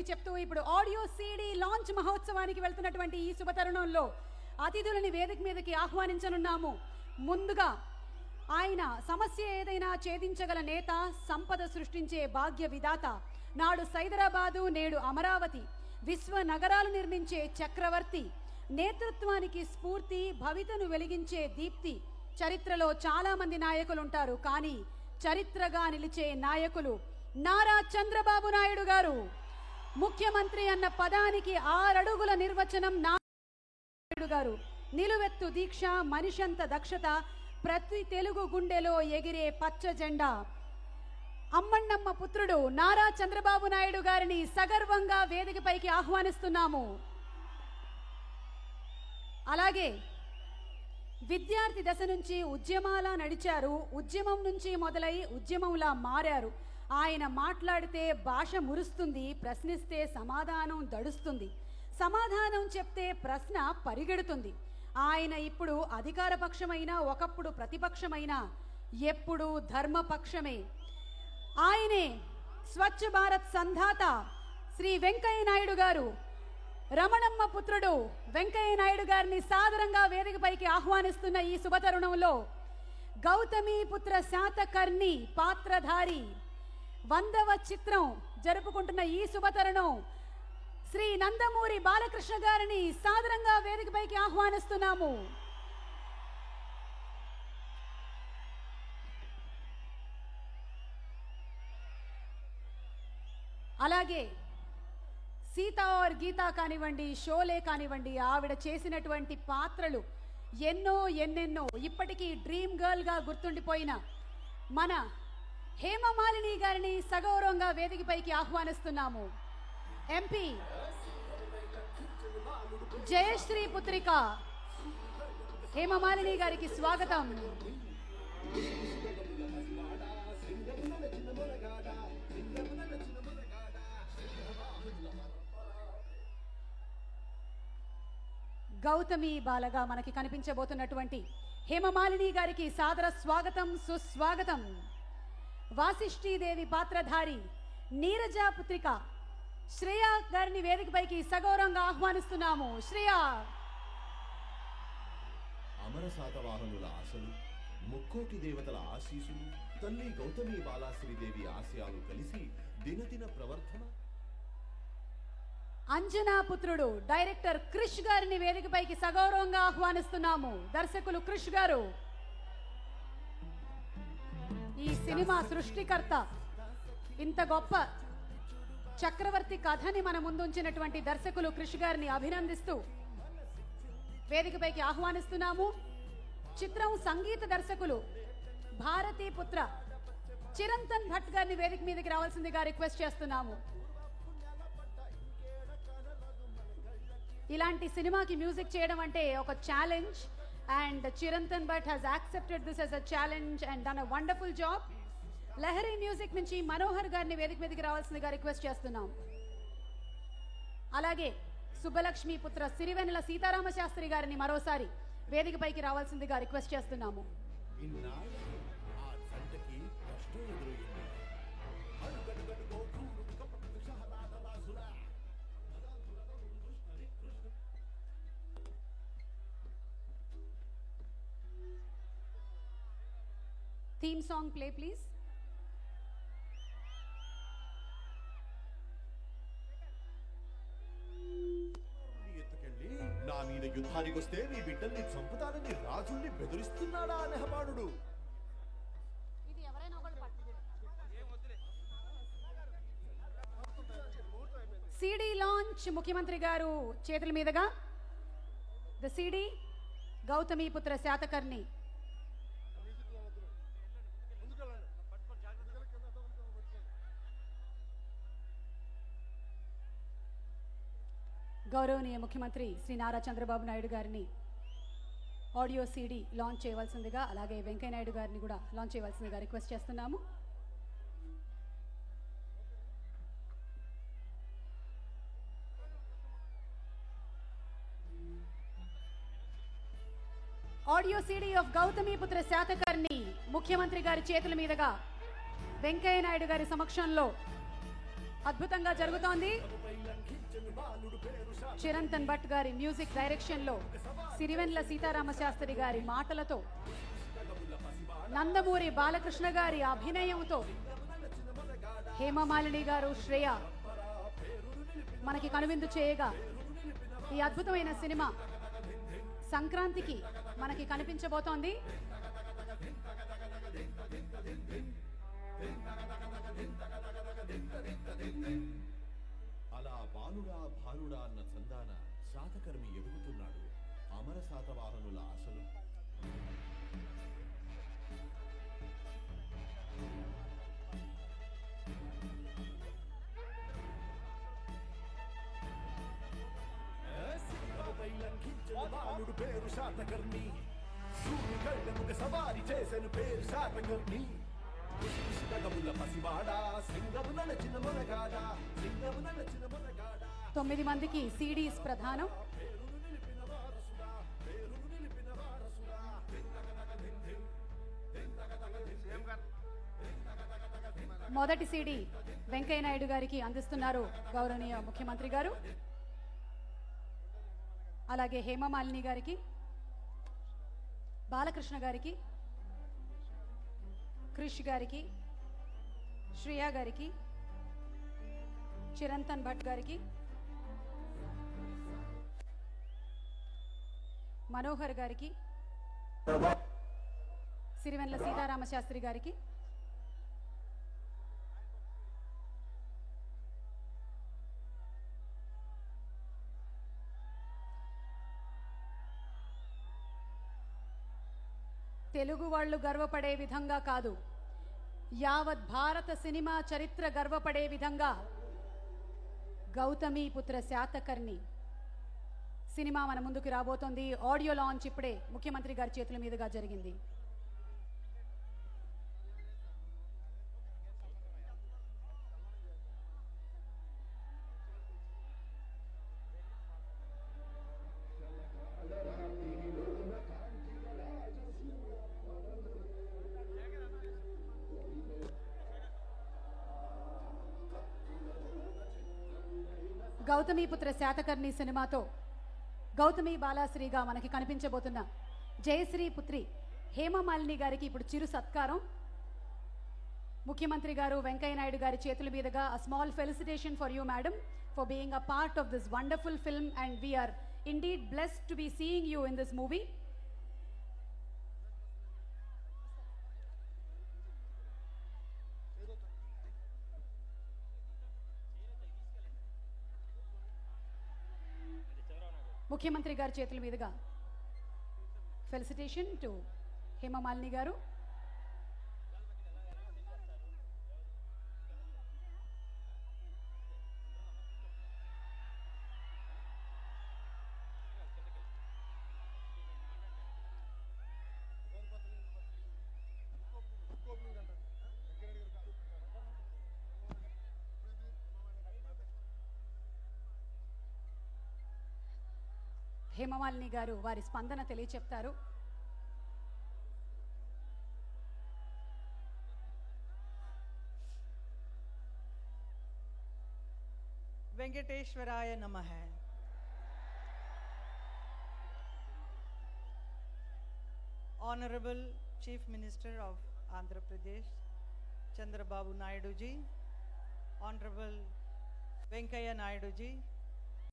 చెప్తూ ఇప్పుడు audio CD launch మహోత్సవానికి వెళ్తున్నటువంటి ఈ శుభతరుణంలో అతిథులని వేదిక మీదకి ఆహ్వానించనున్నాము. ముందుగా ఆయన సమస్య ఏదైనా ఛేదించగల నేత, సంపద సృష్టించే భాగ్య విధాత, నాడు సైదరాబాదు నేడు అమరావతి, విశ్వ నగరాలు నిర్మించే చక్రవర్తి, నేతృత్వానికి స్ఫూర్తి, భవితను వెలిగించే దీప్తి. చరిత్రలో చాలా మంది నాయకులు ఉంటారు, కానీ చరిత్రగా నిలిచే నాయకులు నారా చంద్రబాబు నాయుడు గారు. ముఖ్యమంత్రి అన్న పదానికి 6 అడుగుల నిర్వచనం నాయుడు గారు. నిలువెత్తు దీక్ష, మనిషంత దక్షత, ప్రతి తెలుగు గుండెలో ఎగిరే పచ్చ జెండా. అమ్మన్నమ్మ పుత్రుడు నారా చంద్రబాబు నాయుడు గారిని సగర్వంగా వేదికపైకి ఆహ్వానిస్తున్నాము. అలాగే విద్యార్థి దశ నుంచి ఉద్యమాలా నడిచారు, ఉద్యమం నుంచి మొదలై ఉద్యమంలా మారారు. ఆయన మాట్లాడితే భాష మురుస్తుంది, ప్రశ్నిస్తే సమాధానం దడుస్తుంది, సమాధానం చెప్తే ప్రశ్న పరిగెడుతుంది. ఆయన ఇప్పుడు అధికార పక్షమైనా, ఒకప్పుడు ప్రతిపక్షమైనా, ఎప్పుడు ధర్మపక్షమే. ఆయనే స్వచ్ఛ భారత్ సంధాత శ్రీ వెంకయ్య నాయుడు గారు. రమణమ్మ పుత్రుడు వెంకయ్య నాయుడు గారిని సాదరంగా వేదికపైకి ఆహ్వానిస్తున్న ఈ శుభతరుణంలో గౌతమి పుత్ర శాతకర్ణి పాత్రధారి 100వ చిత్రం జరుపుకుంటున్న ఈ శుభతరుణం శ్రీ నందమూరి బాలకృష్ణ గారిని సాదరంగా వేదికపైకి ఆహ్వానిస్తున్నాము. అలాగే సీతా और గీతా కానివ్వండి, షోలే కానివ్వండి, ఆవిడ చేసినటువంటి పాత్రలు ఎన్నెన్నో ఇప్పటికీ డ్రీమ్ గర్ల్ గా గుర్తుండిపోయిన మన హేమమాలిని గారిని సగౌరవంగా వేదికపైకి ఆహ్వానిస్తున్నాము. ఎంపీ జయశ్రీ పుత్రిక హేమమాలిని గారికి స్వాగతం. గౌతమి బాలగా మనకి కనిపించబోతున్నటువంటి హేమమాలిని గారికి సాదర స్వాగతం, సుస్వాగతం. వాసిష్ఠీదేవి పాత్రధారి నీరజ పుత్రిక శ్రేయ గారిని వేదికపైకి సగౌరవంగా ఆహ్వానిస్తున్నాము. శ్రేయ. అమర శాతవాహనుల ఆశలు, ముక్కోటి దేవతల ఆశీసులు, తల్లి గౌతమి బాలాశ్రీదేవి ఆశయాలు కలిసి దినదిన ప్రవర్ధన. అంజనా పుత్రుడు డైరెక్టర్ క్రిష్ గారిని వేదికపైకి సగౌరవంగా ఆహ్వానిస్తున్నాము. దర్శకులు క్రిష్ గారు. ఈ సినిమా సృష్టికర్త, ఇంత గొప్ప చక్రవర్తి కథని మన ముందుంచినటువంటి దర్శకులు క్రిష్ గారిని అభినందిస్తూ వేదికపైకి ఆహ్వానిస్తున్నాము. చిత్రం సంగీత దర్శకులు భారతీ పుత్ర చిరంతన్ భట్ గారిని వేదిక మీదకి రావాల్సిందిగా రిక్వెస్ట్ చేస్తున్నాము. ఇలాంటి సినిమాకి మ్యూజిక్ చేయడం అంటే ఒక challenge, and Chirantan Bhatt has accepted this as a challenge and done a wonderful job. Lahari music నుంచి మనోహర్ గారిని వేదిక మీదకి రావాల్సిందిగా రిక్వెస్ట్ చేస్తున్నాం. అలాగే సుబ్బలక్ష్మి పుత్ర సిరివెన్నెల సీతారామ శాస్త్రి గారిని మరోసారి వేదికపైకి రావాల్సిందిగా రిక్వెస్ట్ చేస్తున్నాము. Theme song play please. నా మీద యుద్ధానికి వస్తే నీ బిడ్డల్ని చంపుతానని రాజుల్ని బెదిరిస్తున్నాడా నెహమానుడు? సిడి లాంచ్ ముఖ్యమంత్రి గారు చేతుల మీదుగా ద సిడి గౌతమి పుత్ర శాతకర్ణి. గౌరవనీయ ముఖ్యమంత్రి శ్రీ నారా చంద్రబాబు నాయుడు గారిని ఆడియో సీడీ లాంచ్ చేయవలసిందిగా, అలాగే వెంకయ్య నాయుడు గారిని కూడా లాంచ్ చేయవలసిందిగా రిక్వెస్ట్ చేస్తున్నాము. ఆడియో సీడీ ఆఫ్ గౌతమి పుత్ర శాతకర్ణి ముఖ్యమంత్రి గారి చేతుల మీదుగా వెంకయ్య నాయుడు గారి సమక్షంలో అద్భుతంగా జరుగుతోంది. చిరంతన్ భట్ గారి మ్యూజిక్ డైరెక్షన్ లో, సిరివెన్ల సీతారామ శాస్త్రి గారి మాటలతో, నందమూరి బాలకృష్ణ గారి అభినయంతో, హేమమాలిని గారు, శ్రేయ మనకి కనువిందు చేయగా ఈ అద్భుతమైన సినిమా సంక్రాంతికి మనకి కనిపించబోతోంది. అలా బాలుడా భానుడా అన్న చందాన శాతకర్మి ఎదుగుతున్నాడు. అమర శాతవాహనుల ఆశలు బాలుడు పేరు శాతకర్ణి, సూర్యు కళ్ళముగ సవారి చేసెను పేరు శాతకర్ణి. గముల పసివాడా సింగము నడచిన మొనగాడా, సింగము నడచిన మొనగాడా. 9 మందికి సిడీస్ ప్రధానం. మొదటి సిడి వెంకయ్య నాయుడు గారికి అందిస్తున్నారు గౌరవనీయ ముఖ్యమంత్రి గారు. అలాగే హేమమాలిని గారికి, బాలకృష్ణ గారికి, క్రిష్ గారికి, శ్రియా గారికి, చిరంతన్ భట్ గారికి, మనోహర్ గారికి, సిరివెన్ల సీతారామ శాస్త్రి గారికి, తెలుగు వాళ్ళు గర్వపడే విధంగా కాదు, యావత్ భారత సినిమా చరిత్ర గర్వపడే విధంగా గౌతమీపుత్ర శాతకర్ణి సినిమా మన ముందుకు రాబోతోంది. ఆడియో లాంచ్ ఇప్పుడే ముఖ్యమంత్రి గారి చేతుల మీదుగా జరిగింది. గౌతమీపుత్ర శాతకర్ణి సినిమాతో గౌతమి బాలాశ్రీగా మనకి కనిపించబోతున్న జయశ్రీ పుత్రి హేమమాలిని గారికి ఇప్పుడు చిరు సత్కారం. ముఖ్యమంత్రి గారు వెంకయ్య నాయుడు గారి చేతుల మీదుగా a small felicitation for you madam for being a part of this wonderful film and we are indeed blessed to be seeing you in this movie. ముఖ్యమంత్రి గారి చేతుల మీదుగా ఫెలిసిటేషన్ టు హేమమాలిని గారు. హేమమాలిని గారు వారి స్పందన తెలియచెప్తారు. వెంకటేశ్వరాయ నమః. Honorable Chief Minister of Andhra Pradesh, Chandrababu Naidu ji, Honorable Venkaiah Naidu ji,